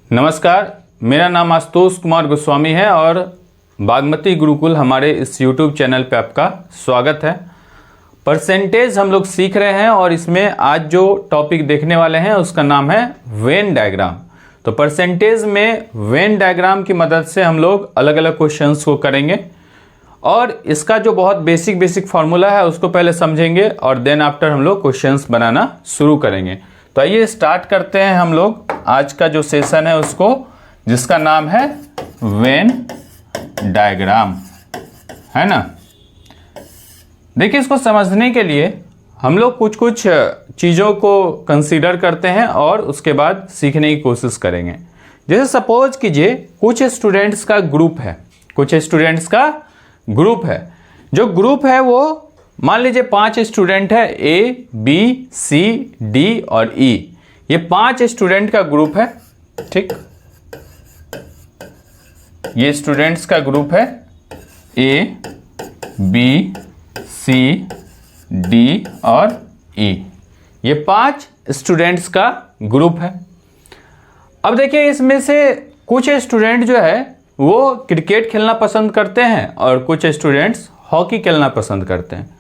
नमस्कार, मेरा नाम आशुतोष कुमार गोस्वामी है और बागमती गुरुकुल हमारे इस YouTube चैनल पे आपका स्वागत है। परसेंटेज हम लोग सीख रहे हैं और इसमें आज जो टॉपिक देखने वाले हैं उसका नाम है वेन डायग्राम। तो परसेंटेज में वेन डायग्राम की मदद से हम लोग अलग अलग क्वेश्चंस को करेंगे और इसका जो बहुत बेसिक फार्मूला है उसको पहले समझेंगे और देन आफ्टर हम लोग क्वेश्चंस बनाना शुरू करेंगे। तो आइए स्टार्ट करते हैं हम लोग आज का जो सेशन है उसको, जिसका नाम है वेन डायग्राम, है ना। देखिए, इसको समझने के लिए हम लोग कुछ चीज़ों को कंसीडर करते हैं और उसके बाद सीखने की कोशिश करेंगे। जैसे सपोज कीजिए कुछ स्टूडेंट्स का ग्रुप है, जो ग्रुप है वो मान लीजिए 5 स्टूडेंट है, ए बी सी डी और ई। ये 5 स्टूडेंट का ग्रुप है, ठीक। ये स्टूडेंट्स का ग्रुप है ए बी सी डी और ई। ये 5 स्टूडेंट्स का ग्रुप है। अब देखिए, इसमें से कुछ स्टूडेंट जो है वो क्रिकेट खेलना पसंद करते हैं और कुछ स्टूडेंट्स हॉकी खेलना पसंद करते हैं।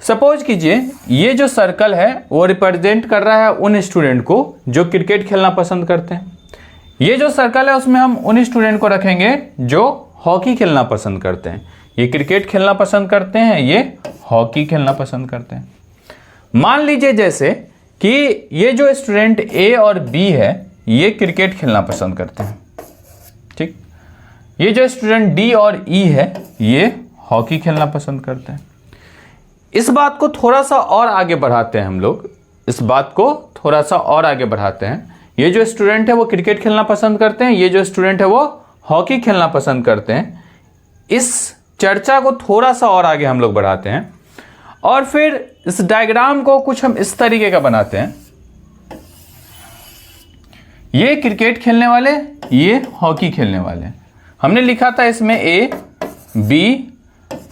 सपोज कीजिए ये जो सर्कल है वो रिप्रेजेंट कर रहा है उन स्टूडेंट को जो क्रिकेट खेलना पसंद करते हैं। ये जो सर्कल है उसमें हम उन स्टूडेंट को रखेंगे जो हॉकी खेलना पसंद करते हैं। ये क्रिकेट खेलना पसंद करते हैं, ये हॉकी खेलना पसंद करते हैं। मान लीजिए जैसे कि ये जो स्टूडेंट ए और बी है ये क्रिकेट खेलना पसंद करते हैं, ठीक। ये जो स्टूडेंट डी और ई है ये हॉकी खेलना पसंद करते हैं। इस बात को थोड़ा सा और आगे बढ़ाते हैं हम लोग, ये जो स्टूडेंट है वो क्रिकेट खेलना पसंद करते हैं, ये जो स्टूडेंट है वो हॉकी खेलना पसंद करते हैं। इस चर्चा को थोड़ा सा और आगे हम लोग बढ़ाते हैं और फिर इस डायग्राम को कुछ हम इस तरीके का बनाते हैं। ये क्रिकेट खेलने वाले, ये हॉकी खेलने वाले। हमने लिखा था इसमें ए बी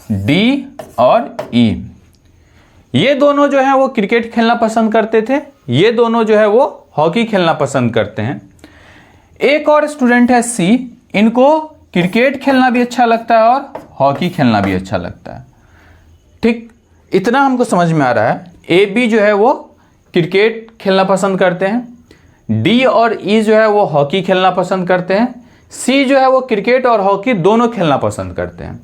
डी और ई। ये दोनों जो है वो क्रिकेट खेलना पसंद करते थे, ये दोनों जो है वो हॉकी खेलना पसंद करते हैं। एक और स्टूडेंट है सी, इनको क्रिकेट खेलना भी अच्छा लगता है और हॉकी खेलना भी अच्छा लगता है, ठीक। इतना हमको समझ में आ रहा है। ए बी जो है वो क्रिकेट खेलना पसंद करते हैं, डी और ई जो है वो हॉकी खेलना पसंद करते हैं, सी जो है वो क्रिकेट और हॉकी दोनों खेलना पसंद करते हैं।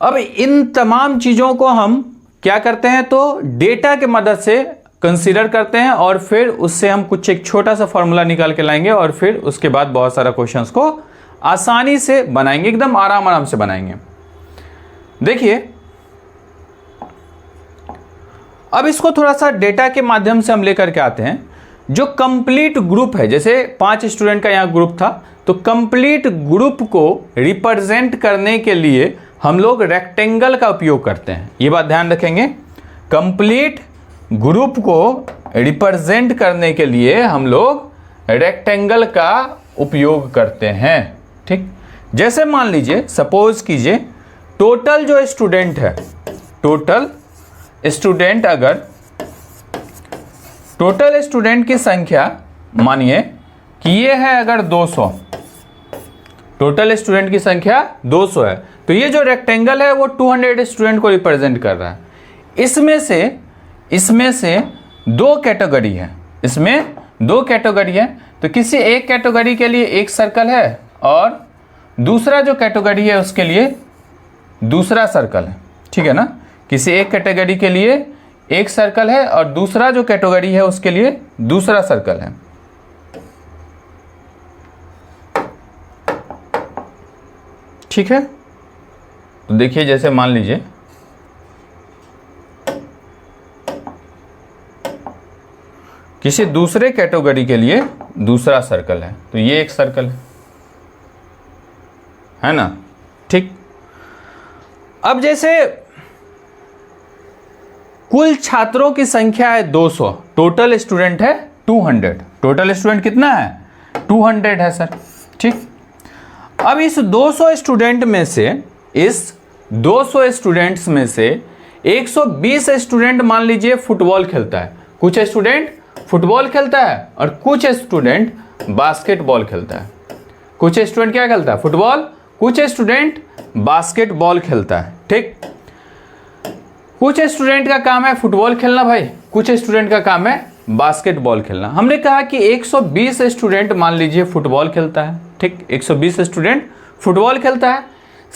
अब इन तमाम चीज़ों को हम क्या करते हैं तो डेटा के मदद से कंसीडर करते हैं और फिर उससे हम कुछ एक छोटा सा फॉर्मूला निकाल के लाएंगे और फिर उसके बाद बहुत सारा क्वेश्चंस को आसानी से बनाएंगे, एकदम आराम से बनाएंगे। देखिए, अब इसको थोड़ा सा डेटा के माध्यम से हम लेकर के आते हैं। जो कंप्लीट ग्रुप है, जैसे 5 स्टूडेंट का यहाँ ग्रुप था, तो कंप्लीट ग्रुप को रिप्रेजेंट करने के लिए हम लोग रेक्टेंगल का उपयोग करते हैं। ये बात ध्यान रखेंगे, कंप्लीट ग्रुप को रिप्रेजेंट करने के लिए हम लोग रेक्टेंगल का उपयोग करते हैं, ठीक। जैसे मान लीजिए, सपोज कीजिए टोटल जो स्टूडेंट है, टोटल स्टूडेंट की संख्या मानिए कि ये है अगर 200, टोटल स्टूडेंट की संख्या 200 है, तो ये जो रेक्टेंगल है वो 200 स्टूडेंट को रिप्रेजेंट कर रहा है। इसमें से 2 कैटेगरी है, इसमें 2 कैटेगरी है, तो किसी एक कैटेगरी के लिए एक सर्कल है और दूसरा जो कैटेगरी है उसके लिए दूसरा सर्कल है, ठीक है ना। किसी एक कैटेगरी के लिए एक सर्कल है और दूसरा जो कैटेगरी है उसके लिए दूसरा सर्कल है, ठीक है। तो देखिए, जैसे मान लीजिए किसी दूसरे कैटेगरी के लिए दूसरा सर्कल है, तो ये एक सर्कल है ना, ठीक। अब जैसे कुल छात्रों की संख्या है 200, टोटल स्टूडेंट है 200। टोटल स्टूडेंट कितना है? 200 है सर, ठीक। अब इस 200 स्टूडेंट में से 120 स्टूडेंट मान लीजिए फुटबॉल खेलता है, कुछ स्टूडेंट फुटबॉल खेलता है और कुछ स्टूडेंट बास्केटबॉल खेलता है, कुछ स्टूडेंट क्या खेलता है, फुटबॉल, कुछ स्टूडेंट बास्केटबॉल खेलता है। ठीक, कुछ स्टूडेंट का काम है फुटबॉल खेलना भाई, कुछ स्टूडेंट का काम है बास्केटबॉल खेलना। हमने कहा कि 120 स्टूडेंट मान लीजिए फुटबॉल खेलता है। ठीक, 120 स्टूडेंट फुटबॉल खेलता है,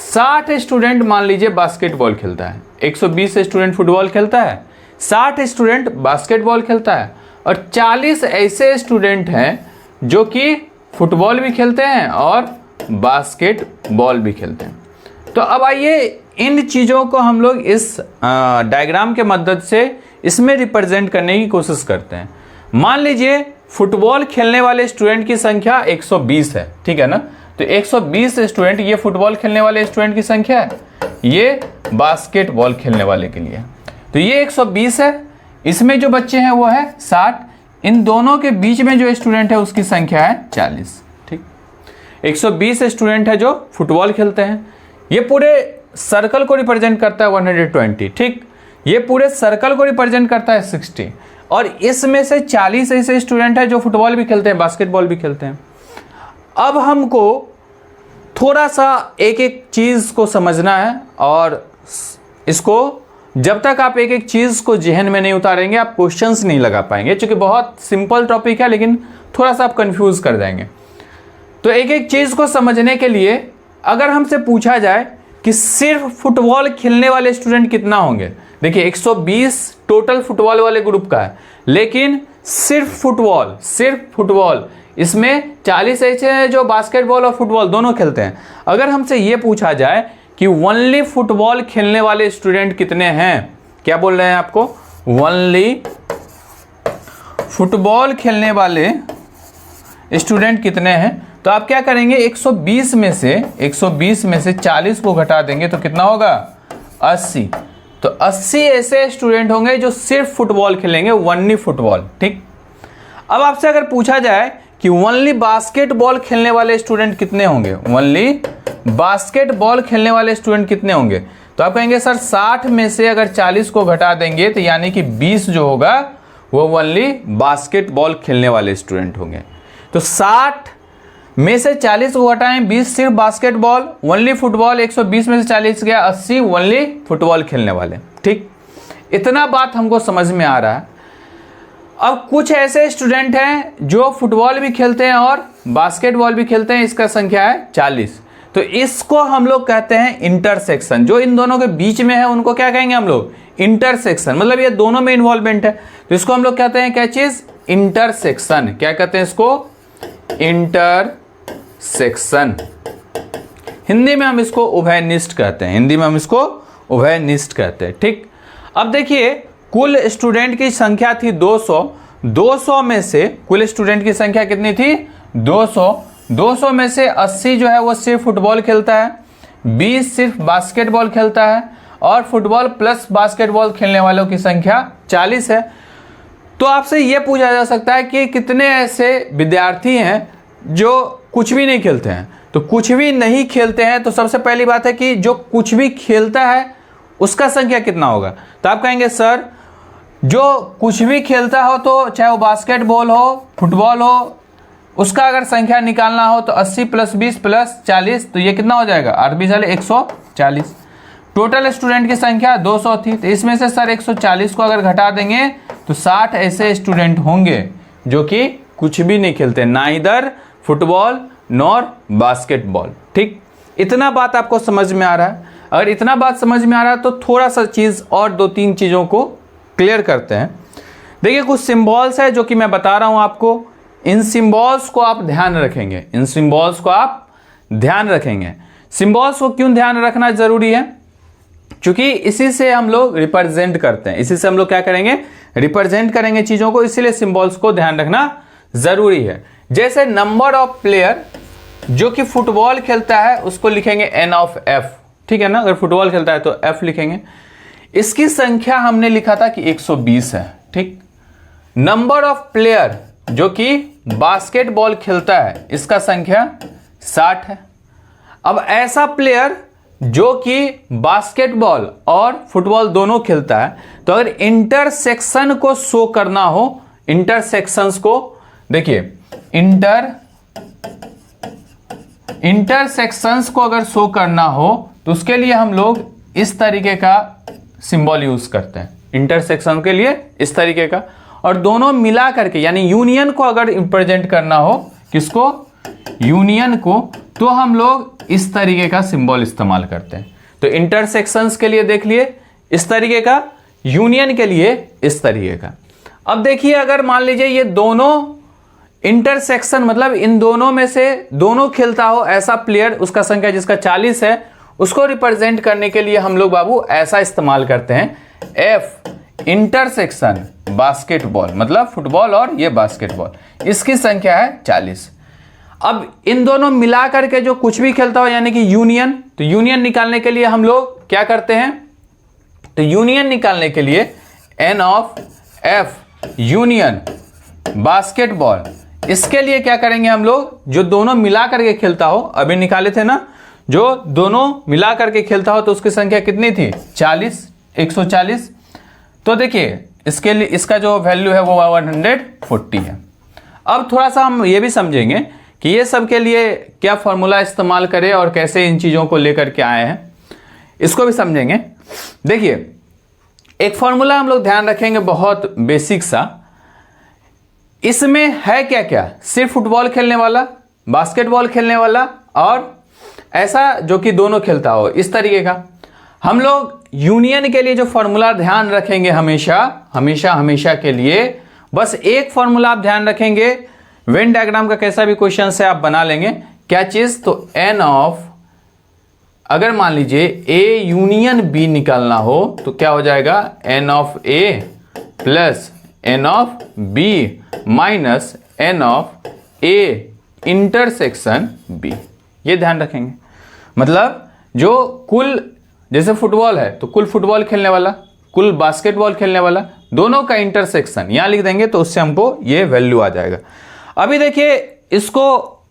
60 स्टूडेंट मान लीजिए बास्केटबॉल खेलता है। 120 स्टूडेंट फुटबॉल खेलता है, 60 स्टूडेंट बास्केटबॉल खेलता है और 40 ऐसे स्टूडेंट हैं जो कि फुटबॉल भी खेलते हैं और बास्केटबॉल भी खेलते हैं। तो अब आइए इन चीज़ों को हम लोग इस डायग्राम के मदद से इसमें रिप्रेजेंट करने की कोशिश करते हैं। मान लीजिए फुटबॉल खेलने वाले स्टूडेंट की संख्या 120 है, ठीक है ना। तो 120 स्टूडेंट, ये फुटबॉल खेलने वाले स्टूडेंट की संख्या है, ये बास्केटबॉल खेलने वाले के लिए। तो ये 120 है, इसमें जो बच्चे हैं वो है 60, इन दोनों के बीच में जो स्टूडेंट है उसकी संख्या है 40। ठीक, 120 स्टूडेंट है जो फुटबॉल खेलते हैं, ये पूरे सर्कल को रिप्रेजेंट करता है 120। ठीक, ये पूरे सर्कल को रिप्रेजेंट करता है 60 और इसमें से 40 ऐसे स्टूडेंट है जो फुटबॉल भी खेलते हैं, बास्केटबॉल भी खेलते हैं। अब हमको थोड़ा सा एक एक चीज़ को समझना है और इसको जब तक आप एक एक चीज़ को जहन में नहीं उतारेंगे आप क्वेश्चंस नहीं लगा पाएंगे, क्योंकि बहुत सिंपल टॉपिक है लेकिन थोड़ा सा आप कंफ्यूज कर जाएंगे। तो एक एक चीज़ को समझने के लिए अगर हमसे पूछा जाए कि सिर्फ फुटबॉल खेलने वाले स्टूडेंट कितना होंगे, देखिए 120 टोटल फुटबॉल वाले ग्रुप का है, लेकिन सिर्फ फुटबॉल इसमें 40 ऐसे हैं जो बास्केटबॉल और फुटबॉल दोनों खेलते हैं। अगर हमसे ये पूछा जाए कि ओनली फुटबॉल खेलने वाले स्टूडेंट कितने हैं, क्या बोल रहे हैं आपको, ओनली फुटबॉल खेलने वाले स्टूडेंट कितने हैं, तो आप क्या करेंगे 120 में से 40 को घटा देंगे तो कितना होगा 80। तो 80 ऐसे स्टूडेंट होंगे जो सिर्फ फुटबॉल खेलेंगे, ओनली फुटबॉल। ठीक, अब आपसे अगर पूछा जाए कि ओनली बास्केटबॉल खेलने वाले स्टूडेंट कितने होंगे, ओनली बास्केटबॉल खेलने वाले स्टूडेंट कितने होंगे, तो आप कहेंगे सर 60 में से अगर 40 को घटा देंगे तो यानी कि 20 जो होगा वो ओनली बास्केटबॉल खेलने वाले स्टूडेंट होंगे। तो 60 में से 40 को घटाएं, 20 सिर्फ बास्केटबॉल, ओनली फुटबॉल, 120 में से 40 गया 80 ओनली फुटबॉल खेलने वाले। ठीक, इतना बात हमको समझ में आ रहा है। अब कुछ ऐसे स्टूडेंट हैं जो फुटबॉल भी खेलते हैं और बास्केटबॉल भी खेलते हैं, इसका संख्या है 40। तो इसको हम लोग कहते हैं इंटरसेक्शन। जो इन दोनों के बीच में है उनको क्या कहेंगे हम लोग, इंटरसेक्शन, मतलब ये दोनों में इन्वॉल्वमेंट है, तो इसको हम लोग कहते हैं क्या चीज, इंटरसेक्शन। क्या कहते हैं इसको, इंटरसेक्शन। हिंदी में हम इसको उभयनिष्ठ कहते हैं, ठीक। अब देखिए कुल स्टूडेंट की संख्या थी 200 में से कुल स्टूडेंट की संख्या कितनी थी 200 में से 80 जो है वो सिर्फ फुटबॉल खेलता है, 20 सिर्फ बास्केटबॉल खेलता है और फुटबॉल प्लस बास्केटबॉल खेलने वालों की संख्या 40 है। तो आपसे ये पूछा जा सकता है कि कितने ऐसे विद्यार्थी हैं जो कुछ भी नहीं खेलते हैं। तो कुछ भी नहीं खेलते हैं तो सबसे पहली बात है कि जो कुछ भी खेलता है उसका संख्या कितना होगा। तो आप कहेंगे सर जो कुछ भी खेलता हो, तो चाहे वो बास्केटबॉल हो फुटबॉल हो, उसका अगर संख्या निकालना हो तो 80 + 20 + 40, तो ये कितना हो जाएगा 8 20 140। टोटल स्टूडेंट की संख्या 200 थी, तो इसमें से सर 140 को अगर घटा देंगे तो 60 ऐसे स्टूडेंट होंगे जो कि कुछ भी नहीं खेलते, ना इधर फुटबॉल नॉर बास्केटबॉल। ठीक, इतना बात आपको समझ में आ रहा है। अगर इतना बात समझ में आ रहा है तो थोड़ा सा चीज़ और 2-3 चीज़ों को क्लियर करते हैं। देखिए कुछ सिंबल्स है जो कि मैं बता रहा हूं आपको, इन सिंबल्स को आप ध्यान रखेंगे। सिंबल्स को क्यों ध्यान रखना जरूरी है, क्योंकि इसी से हम लोग रिप्रेजेंट करते हैं, इसी से हम लोग क्या करेंगे रिप्रेजेंट करेंगे चीज़ों को, इसीलिए सिंबल्स को ध्यान रखना जरूरी है। जैसे नंबर ऑफ प्लेयर जो कि फुटबॉल खेलता है उसको लिखेंगे N(F), ठीक है ना, अगर फुटबॉल खेलता है तो F लिखेंगे। इसकी संख्या हमने लिखा था कि 120 है, ठीक। नंबर ऑफ प्लेयर जो कि बास्केटबॉल खेलता है इसका संख्या 60 है। अब ऐसा प्लेयर जो कि बास्केटबॉल और फुटबॉल दोनों खेलता है, तो अगर इंटरसेक्शन को शो करना हो, इंटरसेक्शंस को देखिए इंटरसेक्शंस को अगर शो करना हो तो उसके लिए हम लोग इस तरीके का सिंबल यूज करते हैं, इंटरसेक्शन के लिए इस तरीके का। और दोनों मिला करके यानी यूनियन को अगर रिप्रेजेंट करना हो, किसको, यूनियन को, तो हम लोग इस तरीके का सिंबल इस्तेमाल करते हैं। तो इंटरसेक्शंस के लिए देख लिए इस तरीके का, यूनियन के लिए इस तरीके का। अब देखिए अगर मान लीजिए ये दोनों इंटरसेक्शन मतलब इन दोनों में से दोनों खेलता हो ऐसा प्लेयर, उसका संख्या जिसका 40 है, उसको रिप्रेजेंट करने के लिए हम लोग बाबू ऐसा इस्तेमाल करते हैं, एफ इंटरसेक्शन बास्केटबॉल, मतलब फुटबॉल और ये बास्केटबॉल, इसकी संख्या है 40। अब इन दोनों मिला करके जो कुछ भी खेलता हो यानी कि यूनियन, तो यूनियन निकालने के लिए हम लोग क्या करते हैं, तो यूनियन निकालने के लिए n of F union basketball, इसके लिए क्या करेंगे हम लोग, जो दोनों मिला करके खेलता हो, अभी निकाले थे ना, जो दोनों मिला करके खेलता हो तो उसकी संख्या कितनी थी, 40, 140। तो देखिए इसके लिए इसका जो वैल्यू है वो 140 है। अब थोड़ा सा हम ये भी समझेंगे कि ये सब के लिए क्या फॉर्मूला इस्तेमाल करें और कैसे इन चीज़ों को लेकर के आए हैं, इसको भी समझेंगे। देखिए एक फॉर्मूला हम लोग ध्यान रखेंगे बहुत बेसिक सा, इसमें है क्या क्या, सिर्फ फुटबॉल खेलने वाला, बास्केटबॉल खेलने वाला और ऐसा जो कि दोनों खेलता हो, इस तरीके का। हम लोग यूनियन के लिए जो फॉर्मूला ध्यान रखेंगे हमेशा के लिए, बस एक फॉर्मूला आप ध्यान रखेंगे, वेन डायग्राम का कैसा भी क्वेश्चन है आप बना लेंगे, क्या चीज, तो एन ऑफ, अगर मान लीजिए ए यूनियन बी निकालना हो तो क्या हो जाएगा, n of A plus n of B minus n of A intersection B, ये ध्यान रखेंगे। मतलब जो कुल, जैसे फुटबॉल है तो कुल फुटबॉल खेलने वाला, कुल बास्केटबॉल खेलने वाला, दोनों का इंटरसेक्शन यहां लिख देंगे तो उससे हमको ये वैल्यू आ जाएगा। अभी देखिए इसको,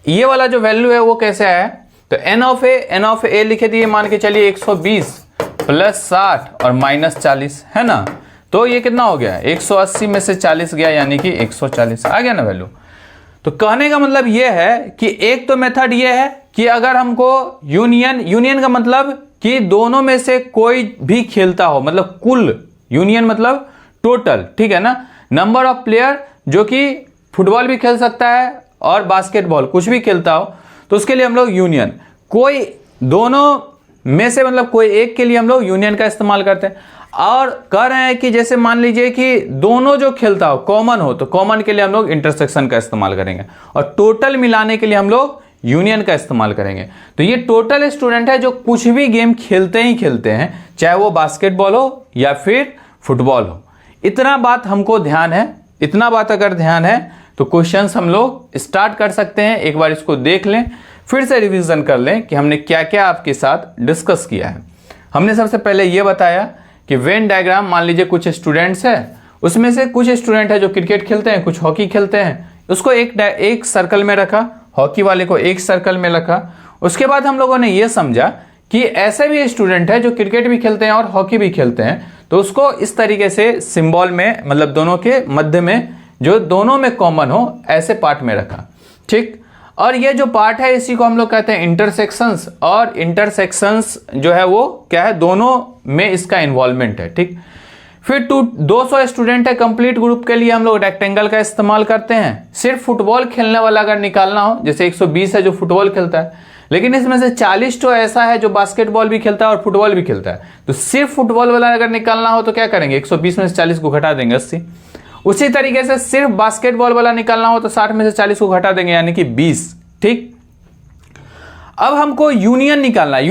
ये वाला जो वैल्यू है वो कैसे आया, तो एन ऑफ ए लिखे दिए, मान के चलिए 120 प्लस 60 और माइनस 40 है ना, तो ये कितना हो गया, 180 में से 40 गया यानी कि 140 आ गया ना वैल्यू। तो कहने का मतलब ये है कि एक तो मेथड ये है कि अगर हमको यूनियन का मतलब कि दोनों में से कोई भी खेलता हो, मतलब कुल, यूनियन मतलब टोटल, ठीक है ना, नंबर ऑफ प्लेयर जो कि फुटबॉल भी खेल सकता है और बास्केटबॉल कुछ भी खेलता हो, तो उसके लिए हम लोग यूनियन, कोई दोनों में से मतलब कोई एक के लिए हम लोग यूनियन का इस्तेमाल करते हैं। और कह रहे हैं कि जैसे मान लीजिए कि दोनों जो खेलता हो कॉमन हो, तो कॉमन के लिए हम लोग इंटरसेक्शन का इस्तेमाल करेंगे और टोटल मिलाने के लिए हम लोग यूनियन का इस्तेमाल करेंगे। तो ये टोटल स्टूडेंट है जो कुछ भी गेम खेलते ही खेलते हैं, चाहे वो बास्केटबॉल हो या फिर फुटबॉल हो। इतना बात हमको ध्यान है, इतना बात अगर ध्यान है तो क्वेश्चंस हम लोग स्टार्ट कर सकते हैं। एक बार इसको देख लें, फिर से रिवीजन कर लें कि हमने क्या क्या आपके साथ डिस्कस किया है। हमने सबसे पहले ये बताया कि वेन डायग्राम, मान लीजिए कुछ स्टूडेंट्स है, उसमें से कुछ स्टूडेंट है जो क्रिकेट खेलते हैं, कुछ हॉकी खेलते हैं, उसको एक सर्कल में रखा, हॉकी वाले को एक सर्कल में रखा। उसके बाद हम लोगों ने ये समझा कि ऐसे भी स्टूडेंट है जो क्रिकेट भी खेलते हैं और हॉकी भी खेलते हैं, तो उसको इस तरीके से सिंबल में, मतलब दोनों के मध्य में, जो दोनों में कॉमन हो, ऐसे पार्ट में रखा, ठीक। और ये जो पार्ट है इसी को हम लोग कहते हैं इंटरसेक्शंस, और इंटरसेक्शंस जो है वो क्या है, दोनों में इसका इन्वॉल्वमेंट है, ठीक। फिर 200 स्टूडेंट है, कंप्लीट ग्रुप के लिए हम लोग रेक्टेंगल का इस्तेमाल करते हैं। सिर्फ फुटबॉल खेलने वाला अगर निकालना हो, जैसे 120 है जो फुटबॉल खेलता है, लेकिन इसमें से 40 तो ऐसा है जो बास्केटबॉल भी खेलता है और फुटबॉल भी खेलता है, तो सिर्फ फुटबॉल वाला अगर निकालना हो तो क्या करेंगे, 120 में से 40 को घटा देंगे 80। उसी तरीके से सिर्फ बास्केटबॉल वाला निकालना हो तो 60 में से 40 को घटा देंगे यानी कि 20, ठीक। अब हमको यूनियन निकालना है।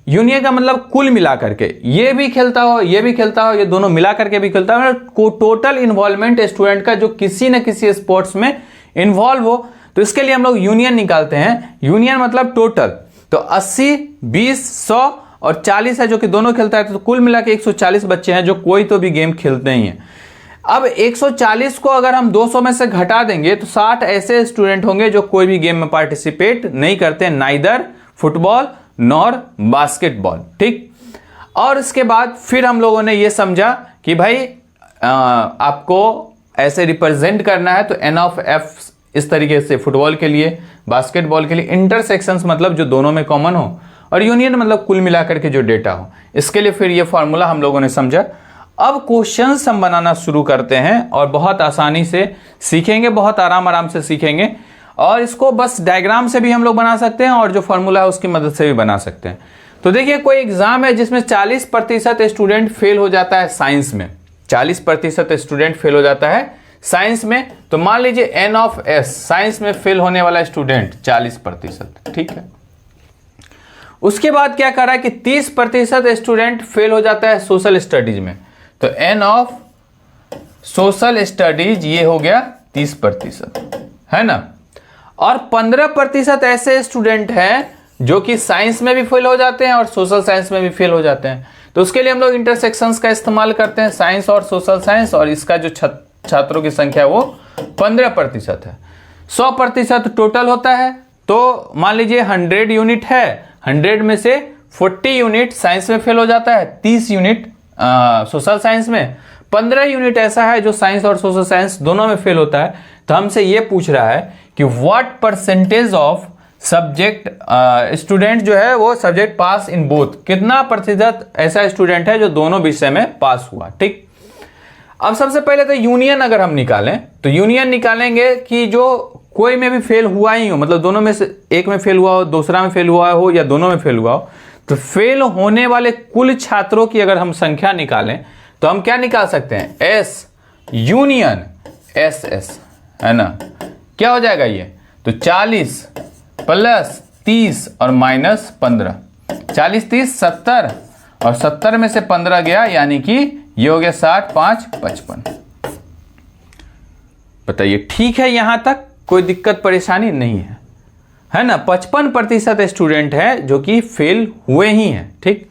यूनियन का मतलब कुल मिला करके, ये भी खेलता हो, ये भी खेलता हो, ये दोनों मिला करके भी खेलता हो, टोटल इन्वॉल्वमेंट स्टूडेंट का जो किसी न किसी स्पोर्ट्स में इन्वॉल्व हो, तो इसके लिए हम लोग यूनियन निकालते हैं। यूनियन मतलब टोटल, तो 80, 20, 100 और 40 है जो कि दोनों खेलता है, तो कुल मिला के 140 बच्चे हैं जो कोई तो भी गेम खेलते ही हैं। अब 140 को अगर हम 200 में से घटा देंगे तो 60 ऐसे स्टूडेंट होंगे जो कोई भी गेम में पार्टिसिपेट नहीं करते, नाइदर फुटबॉल नॉर बास्केटबॉल, ठीक। और इसके बाद फिर हम लोगों ने ये समझा कि भाई आपको ऐसे रिप्रेजेंट करना है तो एन ऑफ एफ इस तरीके से, फुटबॉल के लिए, बास्केटबॉल के लिए, इंटरसेक्शंस मतलब जो दोनों में कॉमन हो, और यूनियन मतलब कुल मिलाकर के जो डेटा हो। इसके लिए फिर ये फॉर्मूला हम लोगों ने समझा। अब क्वेश्चंस हम बनाना शुरू करते हैं और बहुत आसानी से सीखेंगे, बहुत आराम से सीखेंगे, और इसको बस डायग्राम से भी हम लोग बना सकते हैं और जो फॉर्मूला है उसकी मदद से भी बना सकते हैं। तो देखिए कोई एग्जाम है जिसमें 40% स्टूडेंट फेल हो जाता है साइंस में, 40% स्टूडेंट फेल हो जाता है साइंस में, तो मान लीजिए एन ऑफ एस साइंस में फेल होने वाला स्टूडेंट 40%, ठीक है। उसके बाद क्या कर रहा है कि 30% स्टूडेंट फेल हो जाता है सोशल स्टडीज में, तो एन ऑफ सोशल स्टडीज ये हो गया 30%, है ना। और 15% ऐसे स्टूडेंट हैं जो कि साइंस में भी फेल हो जाते हैं और सोशल साइंस में भी फेल हो जाते हैं, तो उसके लिए हम लोग इंटरसेक्शंस का इस्तेमाल करते हैं, साइंस और सोशल साइंस, और इसका जो छात्रों की संख्या है वो 15% है। 100% टोटल होता है, तो मान लीजिए 100 यूनिट है, 100 में से 40 यूनिट साइंस में फेल हो जाता है, 30 यूनिट सोशल साइंस में, 15 यूनिट ऐसा है जो साइंस और सोशल साइंस दोनों में फेल होता है। तो हमसे ये पूछ रहा है कि what percentage of subject student जो है वो सब्जेक्ट पास इन बोथ, कितना प्रतिशत ऐसा स्टूडेंट है जो दोनों विषय में पास हुआ, ठीक। अब सबसे पहले तो यूनियन अगर हम निकालें तो यूनियन निकालेंगे कि जो कोई में भी फेल हुआ ही हो, मतलब दोनों में से एक में फेल हुआ हो, दूसरा में फेल हुआ हो या दोनों में फेल हुआ हो, तो फेल होने वाले कुल छात्रों की अगर हम संख्या निकालें तो हम क्या निकाल सकते हैं, एस यूनियन एस एस, है ना। क्या हो जाएगा ये, तो 40 प्लस 30 और माइनस 15, 40 30 70, और 70 में से 15 गया, यानी कि ये हो गया 60 5 55। बताइए ठीक है, यहां तक कोई दिक्कत परेशानी नहीं है ना। 55% स्टूडेंट है जो कि फेल हुए ही हैं, ठीक।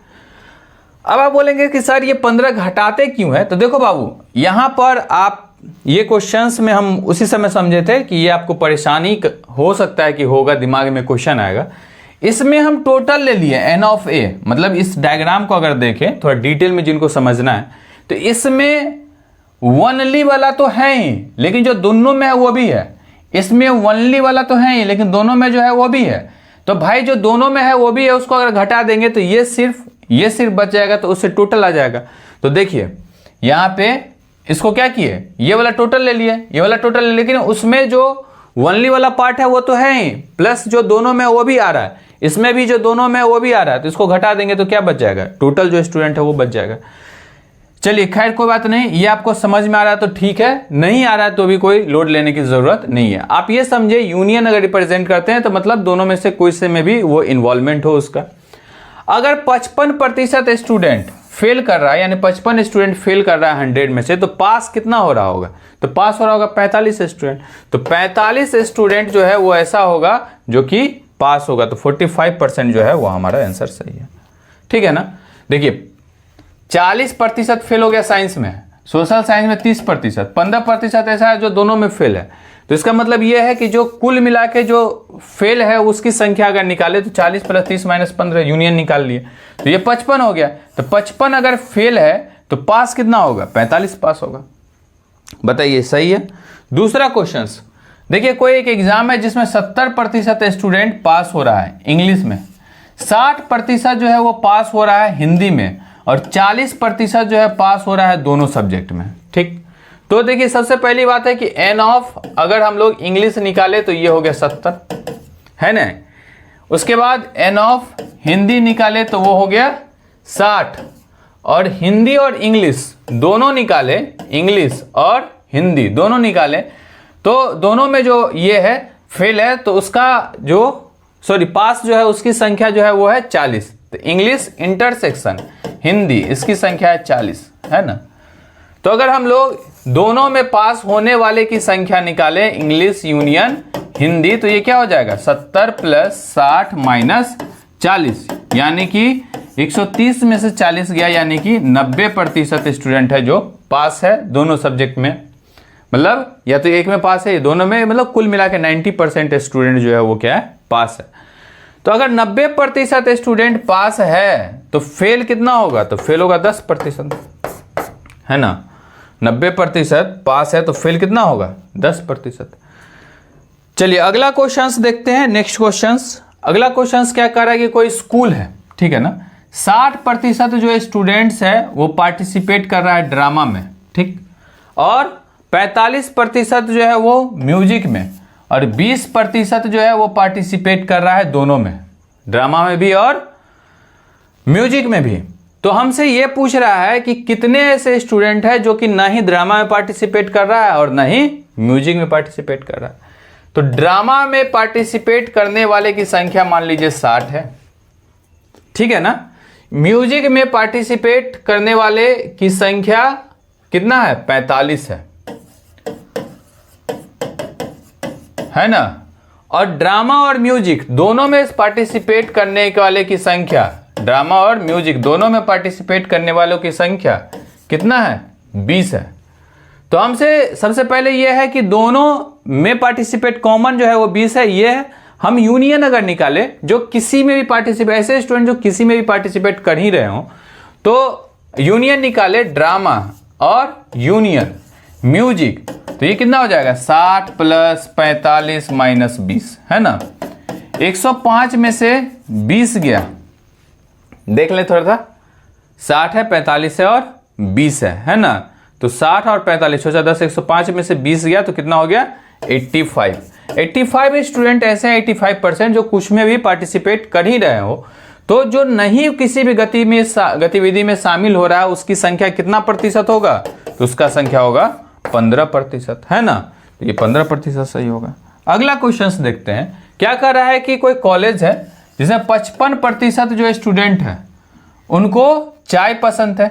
अब आप बोलेंगे कि सर ये 15 घटाते क्यों है, तो देखो बाबू, यहां पर आप ये क्वेश्चंस में हम उसी समय समझे थे कि ये आपको परेशानी हो सकता है कि होगा, दिमाग में क्वेश्चन आएगा। इसमें हम टोटल ले लिए एन ऑफ ए, मतलब इस डायग्राम को अगर देखें थोड़ा डिटेल में जिनको समझना है, तो इसमें वनली वाला तो है ही, लेकिन जो दोनों में है वो भी है। इसमें वनली वाला तो है ही, लेकिन दोनों में जो है वो भी है। तो भाई जो दोनों में है वो भी है, उसको अगर घटा देंगे तो ये सिर्फ बच जाएगा, तो उससे टोटल आ जाएगा। तो देखिए यहाँ पे इसको क्या किए, ये वाला टोटल ले लिए, ये वाला टोटल ले, लेकिन उसमें जो वनली वाला पार्ट है वो तो है ही, प्लस जो दोनों में वो भी आ रहा है, इसमें भी जो दोनों में वो भी आ रहा है, तो इसको घटा देंगे तो क्या बच जाएगा, टोटल जो स्टूडेंट है वो बच जाएगा। चलिए खैर कोई बात नहीं, ये आपको समझ में आ रहा है तो ठीक है, नहीं आ रहा है तो भी कोई लोड लेने की जरूरत नहीं है। आप ये समझे यूनियन अगर रिप्रेजेंट करते हैं तो मतलब दोनों में से कोई से में भी वो इन्वॉल्वमेंट हो उसका। अगर 55% स्टूडेंट फेल कर रहा है, यानी 55 स्टूडेंट फेल कर रहा है 100 में से, तो पास कितना हो रहा होगा, तो पास हो रहा होगा 45 स्टूडेंट। तो 45 स्टूडेंट जो है वो ऐसा होगा जो कि पास होगा, तो 45% जो है वो हमारा आंसर सही है, ठीक है ना। देखिए 40% फेल हो गया साइंस में, सोशल साइंस में 30%, 15% ऐसा है जो दोनों में फेल है। तो इसका मतलब यह है कि जो कुल मिला के जो फेल है उसकी संख्या अगर निकाले तो 40 प्लस 30 माइनस 15, यूनियन निकाल लिए, तो ये 55 हो गया। तो 55 अगर फेल है तो पास कितना होगा, 45 पास होगा। बताइए सही है। दूसरा क्वेश्चन देखिए, कोई एक एग्जाम है जिसमें 70% स्टूडेंट पास हो रहा है इंग्लिश में, 60% जो है वो पास हो रहा है हिंदी में, और 40% जो है पास हो रहा है दोनों सब्जेक्ट में, ठीक। तो देखिए सबसे पहली बात है कि एन ऑफ अगर हम लोग इंग्लिश निकाले तो ये हो गया 70, है ना। उसके बाद एन ऑफ हिंदी निकाले तो वो हो गया 60, और हिंदी और इंग्लिश दोनों निकाले, इंग्लिश और हिंदी दोनों निकाले, तो दोनों में जो ये है फेल है, तो उसका जो पास जो है उसकी संख्या जो है वो है 40। तो इंग्लिश इंटरसेक्शन हिंदी इसकी संख्या है 40, है ना। तो अगर हम लोग दोनों में पास होने वाले की संख्या निकाले, इंग्लिश यूनियन हिंदी, तो ये क्या हो जाएगा 70 प्लस 60 माइनस 40, यानी कि 130 में से 40 गया, यानी कि 90% स्टूडेंट है जो पास है दोनों सब्जेक्ट में, मतलब या तो एक में पास है या दोनों में, मतलब कुल मिला के 90% स्टूडेंट जो है वो क्या है, पास है। तो अगर 90% स्टूडेंट पास है तो फेल कितना होगा, तो फेल होगा 10%, है ना। 90% पास है तो फेल कितना होगा 10%। चलिए अगला क्वेश्चंस देखते हैं, नेक्स्ट क्वेश्चंस। अगला क्वेश्चंस क्या कर रहा है कि कोई स्कूल है, ठीक है ना, 60% जो स्टूडेंट्स है वो पार्टिसिपेट कर रहा है ड्रामा में, ठीक, और 45% जो है वो म्यूजिक में, और 20% जो है वो पार्टिसिपेट कर रहा है दोनों में, ड्रामा में भी और म्यूजिक में भी। तो हमसे ये पूछ रहा है कि कितने ऐसे स्टूडेंट है जो कि ना ही ड्रामा में पार्टिसिपेट कर रहा है और ना ही म्यूजिक में पार्टिसिपेट कर रहा है। तो ड्रामा में पार्टिसिपेट करने वाले की संख्या मान लीजिए 60 है, ठीक है ना। म्यूजिक में पार्टिसिपेट करने वाले की संख्या कितना है 45 है ना। और ड्रामा और म्यूजिक दोनों में पार्टिसिपेट करने वाले की संख्या, ड्रामा और म्यूजिक दोनों में पार्टिसिपेट करने वालों की संख्या कितना है 20 है। तो हमसे सबसे पहले यह है कि दोनों में पार्टिसिपेट कॉमन जो है वो 20 है। ये है हम यूनियन अगर निकाले जो किसी में भी पार्टिसिपेट, ऐसे स्टूडेंट जो किसी में भी पार्टिसिपेट कर ही रहे हो, तो यूनियन निकाले ड्रामा और यूनियन म्यूजिक, तो ये कितना हो जाएगा 60 + 45 - 20 है ना। 105 में से 20 गया, देख ले थोड़ा सा, 60 है 45 है और 20 है ना। तो 60 और 45 सोचा 10, 105 में से 20 गया तो कितना हो गया 85 स्टूडेंट ऐसे हैं, 85% जो कुछ में भी पार्टिसिपेट कर ही रहे हो। तो जो नहीं किसी भी गतिविधि में शामिल हो रहा है उसकी संख्या कितना प्रतिशत होगा, तो उसका संख्या होगा 15% है ना। तो ये 15% सही होगा। अगला क्वेश्चन देखते हैं, क्या कर रहा है कि कोई कॉलेज है जिसमें 55% जो स्टूडेंट है उनको चाय पसंद है,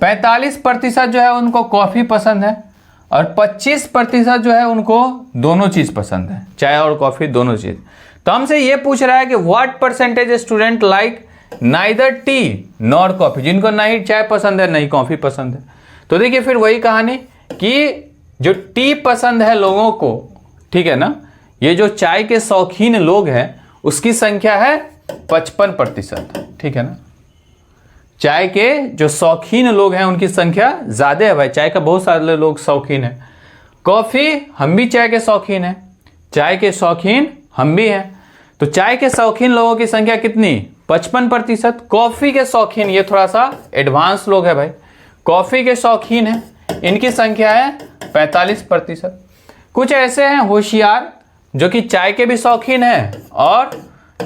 45% जो है उनको कॉफी पसंद है, और 25% जो है उनको दोनों चीज पसंद है, चाय और कॉफी दोनों चीज। तो हमसे ये पूछ रहा है कि what percentage student like neither T nor coffee, जिनको ना ही चाय पसंद है ना ही कॉफी पसंद है। तो देखिए फिर वही कहानी कि जो टी पसंद है लोगों को, ठीक है ना, ये जो चाय के शौकीन लोग हैं उसकी संख्या है 55%, ठीक है ना। चाय के जो शौकीन लोग हैं उनकी संख्या ज्यादा है भाई, चाय का बहुत सारे लोग शौकीन है। कॉफी हम भी चाय के शौकीन हैं, चाय के शौकीन हम भी हैं, तो चाय के शौकीन लोगों की संख्या कितनी 55%। कॉफी के शौकीन ये थोड़ा सा एडवांस लोग है भाई, कॉफी के शौकीन है, इनकी संख्या है 45%। कुछ ऐसे हैं होशियार जो कि चाय के भी शौकीन है और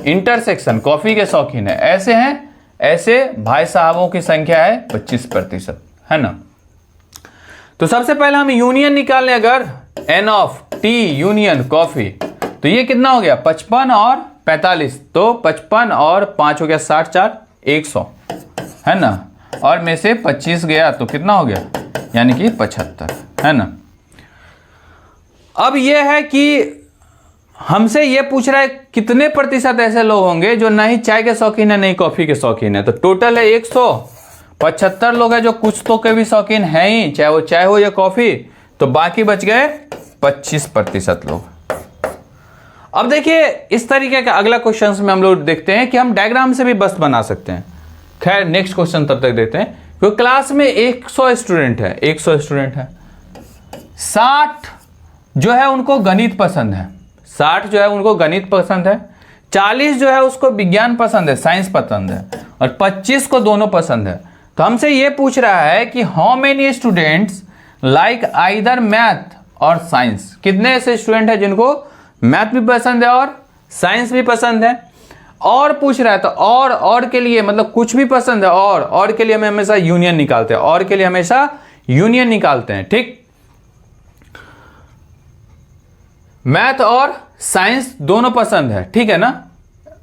इंटरसेक्शन कॉफी के शौकीन है, ऐसे हैं, ऐसे भाई साहबों की संख्या है 25% है ना। तो सबसे पहले हम यूनियन निकाल लें, अगर n of T union coffee, तो ये कितना हो गया 55 और 45, तो 55 और 5 हो गया 60, 4 100 है ना, और में से 25 गया तो कितना हो गया यानी कि 75 है ना। अब यह है कि हमसे ये पूछ रहा है कितने प्रतिशत ऐसे लोग होंगे जो ना ही चाय के शौकीन है ना ही कॉफी के शौकीन है। तो टोटल है 175 लोग हैं जो कुछ तो के भी शौकीन है ही, चाहे वो चाय हो या कॉफी, तो बाकी बच गए 25% लोग। अब देखिए इस तरीके का अगला क्वेश्चन में हम लोग देखते हैं कि हम डायग्राम से भी बस बना सकते हैं। खैर नेक्स्ट क्वेश्चन तब तक देखते हैं। क्योंकि क्लास में 100 स्टूडेंट है, 100 स्टूडेंट है, 60 जो है उनको गणित पसंद है, 60 जो है उनको गणित पसंद है, 40 जो है उसको विज्ञान पसंद है, साइंस पसंद है, और 25 को दोनों पसंद है। तो हमसे ये पूछ रहा है कि how many students like either math और साइंस, कितने ऐसे स्टूडेंट है जिनको मैथ भी पसंद है और साइंस भी पसंद है। और पूछ रहा है तो और के लिए मतलब कुछ भी पसंद है, और के लिए हमें हमेशा यूनियन निकालते हैं, और के लिए हमेशा यूनियन निकालते हैं, ठीक। मैथ और साइंस दोनों पसंद है, ठीक है ना,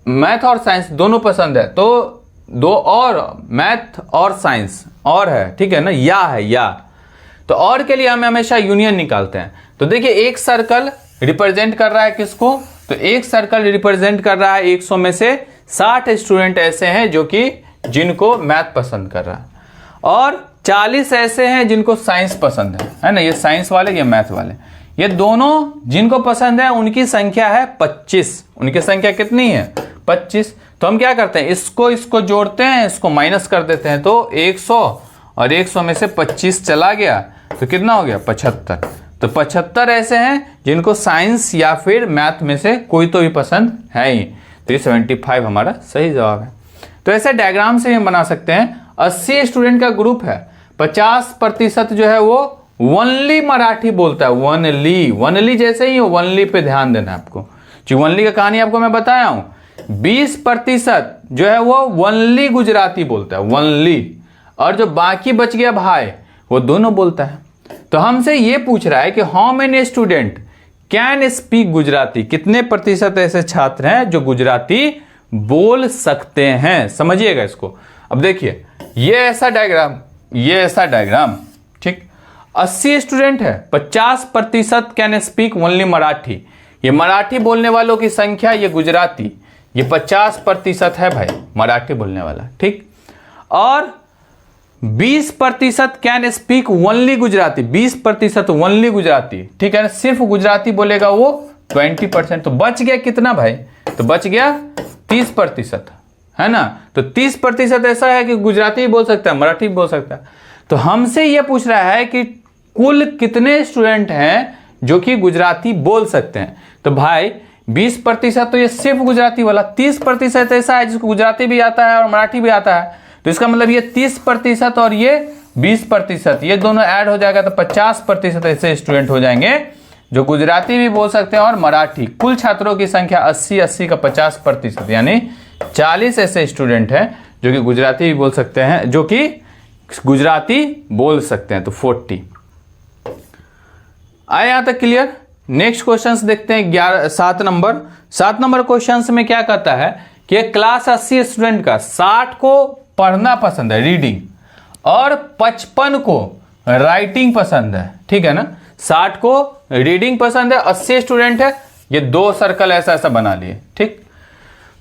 मैथ और साइंस दोनों पसंद है, तो दो और मैथ और साइंस और है, ठीक है ना, या है या, तो और के लिए हमें हमेशा यूनियन निकालते हैं। तो देखिए एक सर्कल रिप्रेजेंट कर रहा है किसको, तो एक सर्कल रिप्रेजेंट कर रहा है 100 में से 60 स्टूडेंट ऐसे हैं जो कि जिनको मैथ पसंद कर रहा है, और 40 ऐसे हैं जिनको साइंस पसंद है ना, ये साइंस वाले ये मैथ वाले, ये दोनों जिनको पसंद है उनकी संख्या है 25। उनकी संख्या कितनी है 25। तो हम क्या करते हैं, इसको जोड़ते हैं, इसको माइनस कर देते हैं, तो 100 और 100 में से 25 चला गया तो कितना हो गया 75। तो 75 ऐसे हैं जिनको साइंस या फिर मैथ में से कोई तो भी पसंद है ही। तो ये 75 हमारा सही जवाब है। तो ऐसे डायग्राम से हम बना सकते हैं 80 स्टूडेंट का ग्रुप है, 50% जो है वो वनली मराठी बोलता है। वनली जैसे ही वनली पे ध्यान देना है आपको, जो वनली का कहानी आपको मैं बताया हूं। 20% जो है वो वनली गुजराती बोलता है, वनली, और जो बाकी बच गया भाई वो दोनों बोलता है। तो हमसे ये पूछ रहा है कि how many student can speak Gujarati, कितने प्रतिशत ऐसे छात्र हैं जो गुजराती बोल सकते हैं। समझिएगा इसको। अब देखिए ये ऐसा डायग्राम, ठीक। 80 स्टूडेंट है, 50% कैन स्पीक ओनली मराठी, ये मराठी बोलने वालों की संख्या, ये गुजराती, ये 50% है भाई मराठी बोलने वाला, ठीक। और 20% can speak only Gujarati, 20% only Gujarati, ठीक है ना, सिर्फ गुजराती बोलेगा वो 20%। तो बच गया कितना भाई, तो बच गया 30%, है ना। तो 30% ऐसा है कि गुजराती भी बोल सकता है, मराठी भी बोल सकता है। तो हमसे यह पूछ रहा है कि कुल कितने स्टूडेंट हैं जो कि गुजराती बोल सकते हैं। तो भाई 20% तो ये सिर्फ गुजराती वाला, 30% ऐसा है जिसको गुजराती भी आता है और मराठी भी आता है। तो इसका मतलब ये 30% और ये 20%, ये दोनों ऐड हो जाएगा तो 50% ऐसे स्टूडेंट हो जाएंगे जो गुजराती भी बोल सकते हैं और मराठी। कुल छात्रों की संख्या 80 का 50%, यानी 40 ऐसे स्टूडेंट हैं जो कि गुजराती भी बोल सकते हैं, जो कि गुजराती बोल सकते हैं। तो 40 आए यहां तक क्लियर। नेक्स्ट क्वेश्चंस देखते हैं। 7 नंबर क्वेश्चंस में क्या कहता है कि क्लास 80 स्टूडेंट का 60 को पढ़ना पसंद है, रीडिंग, और 55 को राइटिंग पसंद है, ठीक है ना। 60 को रीडिंग पसंद है, 80 स्टूडेंट है, ये 2 सर्कल ऐसा बना लिए, ठीक।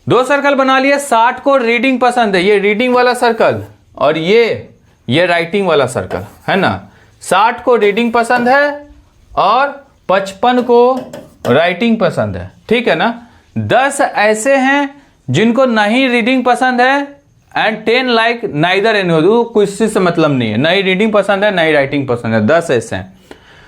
2 सर्कल बना लिए। 60 को रीडिंग पसंद है, ये रीडिंग वाला सर्कल, और ये राइटिंग वाला सर्कल, है ना। 60 को रीडिंग पसंद है और 55 को राइटिंग पसंद है, ठीक है ना। 10 ऐसे हैं जिनको नहीं रीडिंग पसंद है एंड 10 लाइक नाइदर एनी, कुछ से मतलब नहीं है, नहीं रीडिंग पसंद है नहीं राइटिंग पसंद है, 10 ऐसे हैं।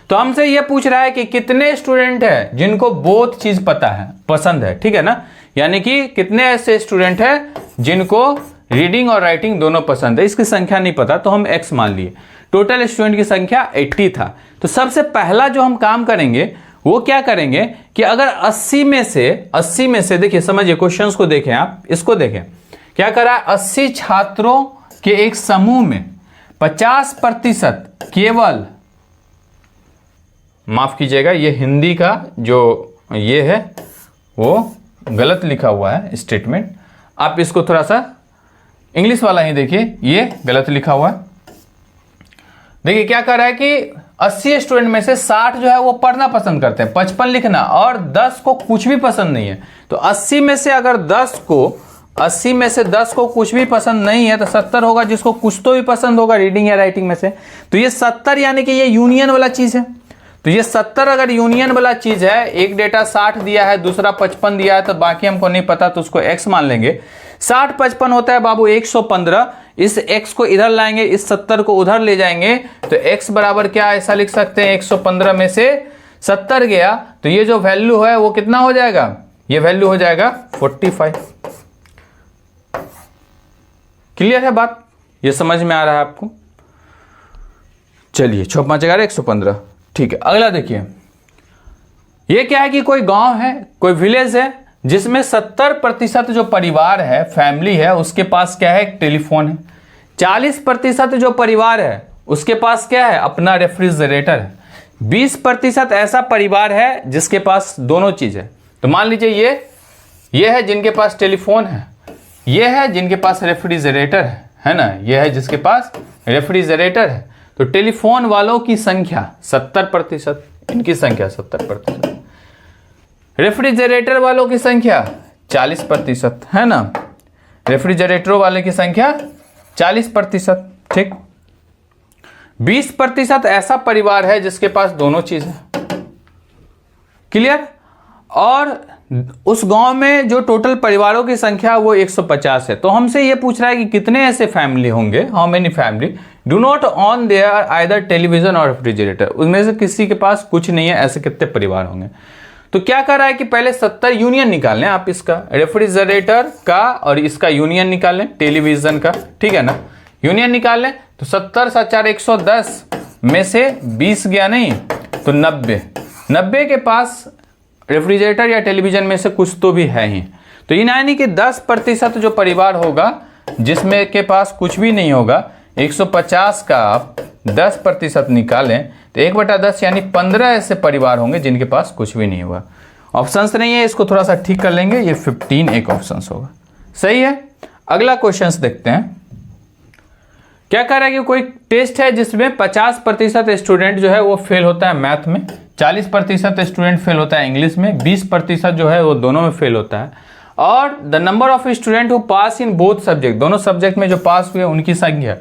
तो हमसे यह पूछ रहा है कि कितने स्टूडेंट हैं जिनको बोथ चीज पता है, पसंद है, ठीक है ना। यानी कि कितने ऐसे स्टूडेंट हैं जिनको रीडिंग और राइटिंग दोनों पसंद है। इसकी संख्या नहीं पता तो हम x मान लिए। टोटल स्टूडेंट की संख्या 80 था। तो सबसे पहला जो हम काम करेंगे वो क्या करेंगे कि अगर 80 में से देखिए, समझिए क्वेश्चंस को देखें, आप इसको देखें क्या करा। 80 छात्रों के एक समूह में 50% केवल, माफ कीजिएगा ये हिंदी का जो ये है वो गलत लिखा हुआ है स्टेटमेंट, आप इसको थोड़ा सा इंग्लिश वाला ही देखिए, ये गलत लिखा हुआ है। देखिए क्या कर रहा है कि 80 स्टूडेंट में से 60 जो है वो पढ़ना पसंद करते हैं, 55 लिखना, और 10 को कुछ भी पसंद नहीं है। तो 80 में से अगर 10 को कुछ भी पसंद नहीं है तो 70 होगा जिसको कुछ तो भी पसंद होगा रीडिंग या राइटिंग में से। तो ये 70 यानी कि ये यूनियन वाला चीज है। तो ये 70 अगर यूनियन वाला चीज है, एक डेटा 60 दिया है, दूसरा 55 दिया है, तो बाकी हमको नहीं पता तो उसको x मान लेंगे। 60 55 होता है बाबू 115, इस x को इधर लाएंगे, इस 70 को उधर ले जाएंगे, तो x बराबर क्या ऐसा लिख सकते हैं, 115 में से 70 गया तो ये जो वैल्यू है वो कितना हो जाएगा, ये वैल्यू हो जाएगा 45। क्लियर है बात, ये समझ में आ रहा है आपको। चलिए 6 5 11 115, ठीक है। अगला देखिए, ये क्या है कि कोई गांव है, कोई विलेज है जिसमें 70% जो परिवार है, फैमिली है, उसके पास क्या है, एक टेलीफोन है। 40% जो परिवार है उसके पास क्या है, अपना रेफ्रिजरेटर है। 20% ऐसा परिवार है जिसके पास दोनों चीज है। तो मान लीजिए ये है जिनके पास टेलीफोन है, ये है जिनके पास रेफ्रिजरेटर है ना, ये है जिसके पास रेफ्रिजरेटर है। तो टेलीफोन वालों की संख्या 70%, इनकी संख्या 70%, रेफ्रिजरेटर वालों की संख्या 40%, है ना, रेफ्रिजरेटर वाले की संख्या 40%, ठीक। 20% ऐसा परिवार है जिसके पास दोनों चीज है। क्लियर। और उस गांव में जो टोटल परिवारों की संख्या वो 150 है। तो हमसे ये पूछ रहा है कि कितने ऐसे फैमिली होंगे, how many family do not on their either television और रेफ्रिजरेटर, उनमें से किसी के पास कुछ नहीं है, ऐसे कितने परिवार होंगे। तो क्या कर रहा है कि पहले 70 यूनियन निकाल लें आप, इसका रेफ्रिजरेटर का और इसका यूनियन निकाल लें, टेलीविजन का, ठीक है ना, यूनियन निकाल लें। तो 70 × 4 110 में से 20 गया नहीं तो 90 के पास रेफ्रिजरेटर या टेलीविजन में से कुछ तो भी है ही। तो यानी कि 10% जो परिवार होगा जिसमें के पास कुछ भी नहीं होगा, 150 का आप 10% निकालें तो 1/10 यानी 15 ऐसे परिवार होंगे जिनके पास कुछ भी नहीं होगा। ऑप्शंस नहीं है, इसको थोड़ा सा ठीक कर लेंगे, ये 15 एक ऑप्शंस होगा। सही है। अगला क्वेश्चन देखते हैं। क्या कह रहा है कि कोई टेस्ट है जिसमें 50% स्टूडेंट जो है वो फेल होता है मैथ में, 40% स्टूडेंट फेल होता है इंग्लिश में, 20% जो है वो दोनों में फेल होता है, और the number of student who pass in both subject, दोनों सब्जेक्ट में जो पास हुए उनकी संख्या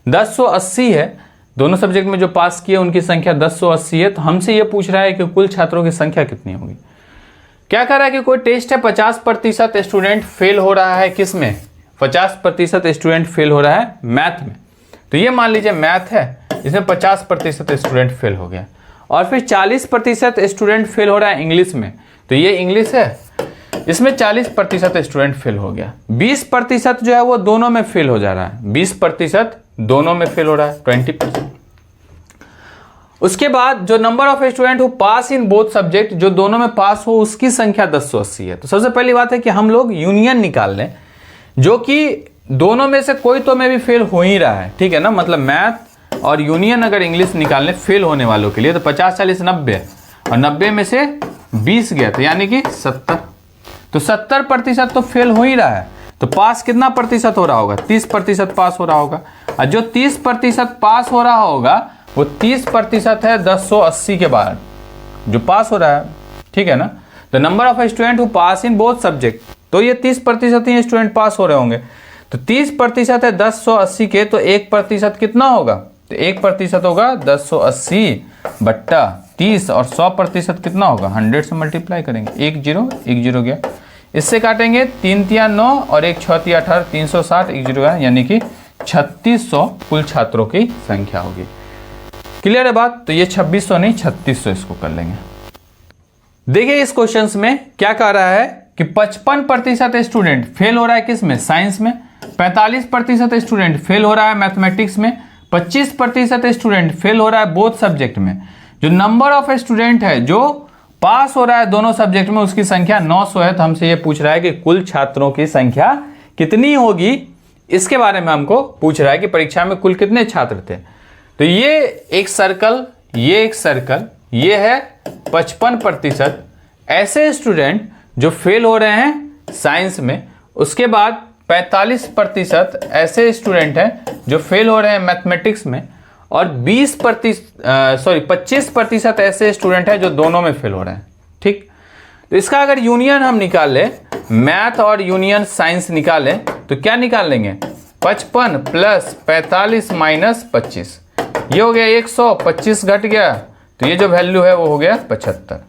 1080 है, दोनों सब्जेक्ट में जो पास किए उनकी संख्या 1080 है। तो हमसे ये पूछ रहा है कि कुल छात्रों की संख्या कितनी होगी। क्या कह रहा है कि कोई टेस्ट है 50% स्टूडेंट फेल हो रहा है, किस में, 50% स्टूडेंट फेल हो रहा है मैथ में। तो ये मान लीजिए मैथ है, इसमें 50% स्टूडेंट फेल हो गया, और फिर 40% स्टूडेंट फेल हो रहा है इंग्लिश में, तो ये इंग्लिश है, इसमें 40% स्टूडेंट फेल हो गया। 20% जो है वो दोनों में फेल हो जा रहा है, 20% दोनों में फेल हो रहा है, 20%। उसके बाद जो number of student who pass in both subject, जो दोनों में पास हो उसकी संख्या 1080 है। तो सबसे पहली बात है कि हम लोग यूनियन निकाल लें, जो कि दोनों में से कोई तो में भी फेल हो ही रहा है, ठीक है ना, मतलब मैथ और यूनियन अगर इंग्लिश निकालने फेल होने वालों के लिए, तो 50 40 90 और 90 में से 20 गया तो यानी कि 70, तो 70% तो फेल हो ही रहा है। तो पास कितना प्रतिशत हो रहा होगा, 30% पास हो रहा होगा, और जो 30% पास हो रहा होगा वो 30% है 1080 के बाद जो पास हो रहा है, ठीक है ना। The number of student who pass in both subject, तो ये 30% ही स्टूडेंट पास हो रहे होंगे, तो 30% है 1080 के, तो 1% कितना होगा, तो 1% होगा 1080/30, और 100% कितना होगा, 100 से मल्टीप्लाई करेंगे, 1 0 गया, इससे काटेंगे 3 × 9 और 1 6 × 18 360, 1 0 गया, यानी कि 3600 कुल छात्रों की संख्या होगी। क्लियर है बात। तो ये 2600 नहीं 3600 इसको कर लेंगे। देखिए इस क्वेश्चन में क्या कह रहा है कि 55% स्टूडेंट फेल हो रहा है किस में, साइंस में, 45% स्टूडेंट फेल हो रहा है मैथमेटिक्स में, 25% स्टूडेंट फेल हो रहा है बोथ सब्जेक्ट में। जो नंबर ऑफ स्टूडेंट है जो पास हो रहा है दोनों सब्जेक्ट में उसकी संख्या 900 है। तो हमसे ये पूछ रहा है कि कुल छात्रों की संख्या कितनी होगी, इसके बारे में हमको पूछ रहा है कि परीक्षा में कुल कितने छात्र थे। तो ये एक सर्कल, ये एक सर्कल, ये है 55% ऐसे स्टूडेंट जो फेल हो रहे हैं साइंस में। उसके बाद 45% ऐसे स्टूडेंट हैं जो फेल हो रहे हैं मैथमेटिक्स में, और 25% ऐसे स्टूडेंट हैं जो दोनों में फेल हो रहे हैं, ठीक। तो इसका अगर यूनियन हम निकाल लें, मैथ और यूनियन साइंस निकालें, तो क्या निकाल लेंगे, 55 + 45 - 25, ये हो गया 100, 25 घट गया, तो ये जो वैल्यू है वो हो गया 75।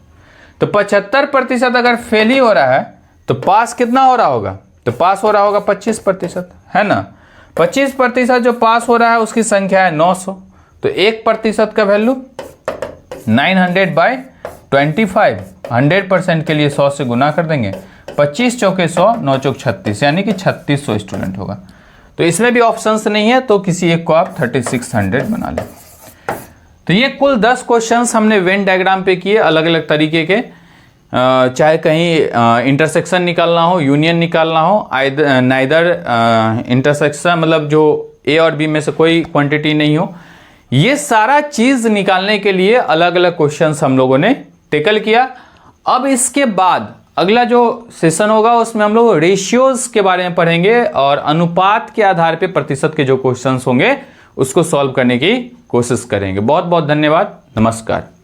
तो 75% अगर फेल ही हो रहा है तो पास कितना हो रहा होगा, तो पास हो रहा होगा 25%, है ना। 25% जो पास हो रहा है उसकी संख्या है 900, तो 1% का वैल्यू 900/25, 100% के लिए 100 से गुना कर देंगे, 25 चौके 100, 9 चौक 36, यानी कि 3600 स्टूडेंट होगा। तो इसमें भी ऑप्शंस नहीं है, तो किसी एक को आप 3600 बना लें। तो ये कुल 10 क्वेश्चंस हमने वेन डायग्राम पे किए, अलग अलग तरीके के, चाहे कहीं इंटरसेक्शन निकालना हो, यूनियन निकालना हो, नाइदर इंटरसेक्शन, मतलब जो ए और बी में से कोई क्वांटिटी नहीं हो, ये सारा चीज निकालने के लिए अलग अलग क्वेश्चंस हम लोगों ने टेकल किया। अब इसके बाद अगला जो सेशन होगा उसमें हम लोग रेशियोज के बारे में पढ़ेंगे, और अनुपात के आधार पे प्रतिशत के जो क्वेश्चंस होंगे उसको सॉल्व करने की कोशिश करेंगे। बहुत बहुत धन्यवाद, नमस्कार।